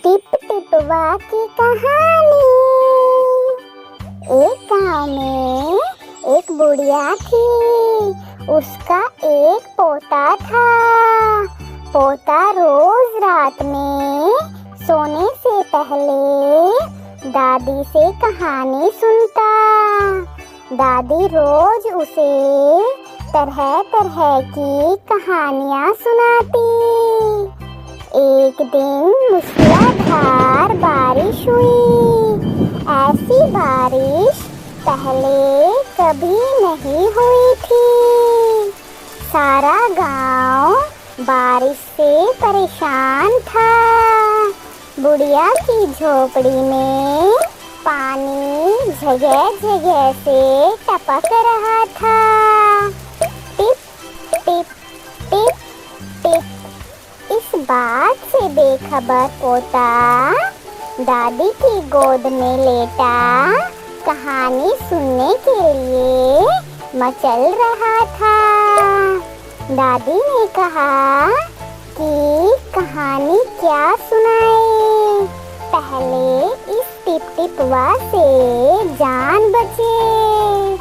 Tip टिपवा की कहानी। एक गांव में एक बुढ़िया थी। उसका एक पोता था। पोता रोज रात में सोने से पहले दादी से कहानी सुनता। दादी रोज उसे तरह तरह की कहानियाँ सुनाती। एक दिन मूसलाधार बारिश हुई। ऐसी बारिश पहले कभी नहीं हुई थी। सारा गांव बारिश से परेशान था। बुढ़िया की झोपड़ी में पानी जगह जगह से टपक रहा था। Tip tip tip tip. इस बात से बेखबर पोता दादी की गोद में लेटा कहानी सुनने के लिए मचल रहा था। दादी ने कहा कि कहानी क्या सुनाए, पहले इस टिप टिपवा से जान बचे।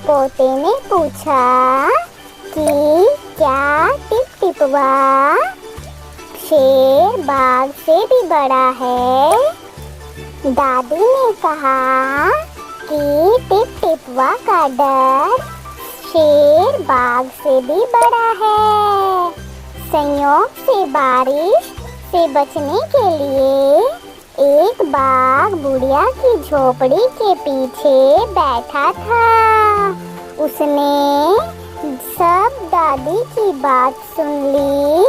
पोते ने पूछा कि क्या टिप टिपवा शेर बाघ से भी बड़ा है? दादी ने कहा कि टिप टिपवा का डर शेर बाघ से भी बड़ा है। संयोग से बारिश से बचने के लिए एक बाघ बुढ़िया की झोपड़ी के पीछे बैठा था। उसने सब दादी की बात सुन ली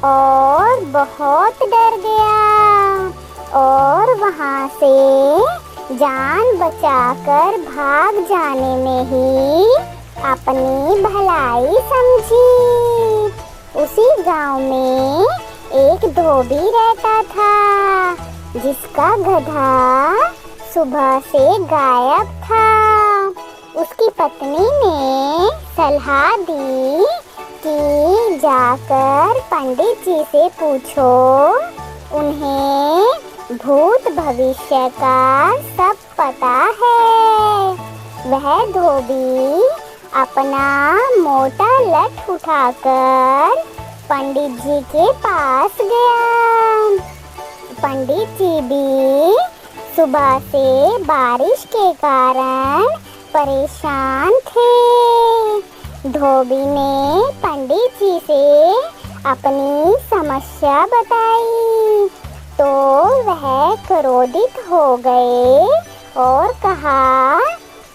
और बहुत डर गया और वहाँ से जान बचाकर भाग जाने में ही अपनी भलाई समझी। उसी गांव में एक धोबी रहता था जिसका गधा सुबह से गायब था। उसकी पत्नी ने सलाह दी कि जाकर पंडित जी से पूछो, उन्हें भूत भविष्य का सब पता है। वह धोबी अपना मोटा लठ उठाकर पंडित जी के पास गया। पंडित जी भी सुबह से बारिश के कारण परेशान थे। धोबी ने पंडित जी से अपनी समस्या बताई तो वह क्रोधित हो गए और कहा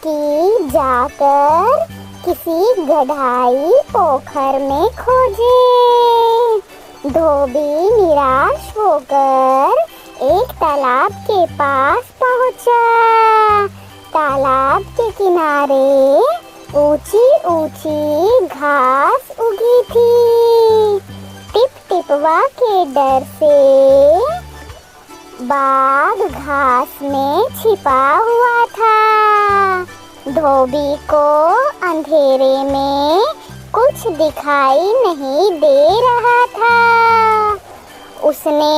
कि जाकर किसी गहराई पोखर में खोजे। धोबी निराश होकर एक तालाब के पास पहुंचा। तालाब के किनारे ऊंची ऊंची घास उगी थी। टिप टिपवा के डर से बाघ घास में छिपा हुआ था। धोबी को अंधेरे में कुछ दिखाई नहीं दे रहा था। उसने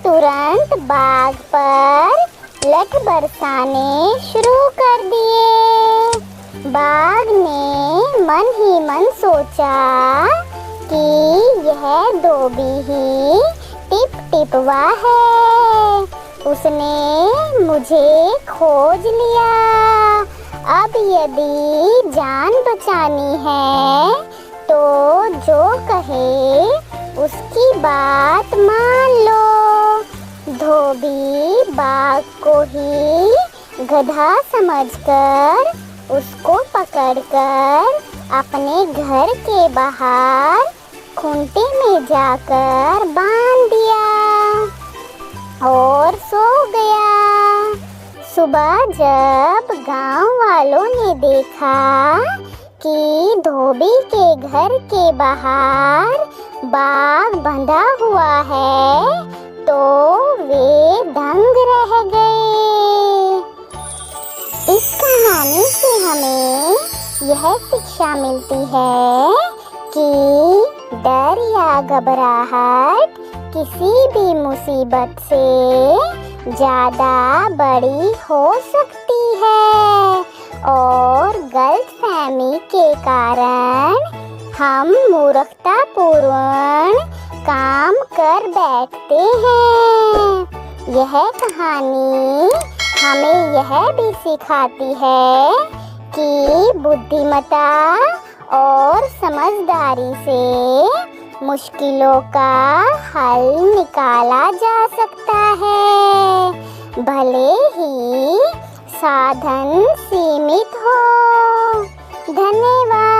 तुरंत बाघ पर लठ बरसाने शुरू कर दिए। बाघ ने मन ही मन सोचा कि यह धोबी ही टिप टिपवा है। उसने मुझे खोज लिया। अब यदि जान बचानी है तो जो कहे उसकी बात मान लो। धोबी बाघ को ही गधा समझकर उसको पकड़कर अपने घर के बाहर खूंटे में जाकर बांध दिया और सो गया। सुबह जब गांव वालों ने देखा कि धोबी के घर के बाहर बाघ बंधा हुआ है तो वे दंग रह गए। इस कहानी से हमें यह शिक्षा मिलती है कि डर या घबराहट किसी भी मुसीबत से ज़्यादा बड़ी हो सकती है और गलतफहमी के कारण हम मूर्खतापूर्ण काम कर बैठते हैं। यह कहानी हमें यह भी सिखाती है कि बुद्धिमत्ता और समझदारी से मुश्किलों का हल निकाला जा सकता है, भले ही साधन सीमित हो। धन्यवाद।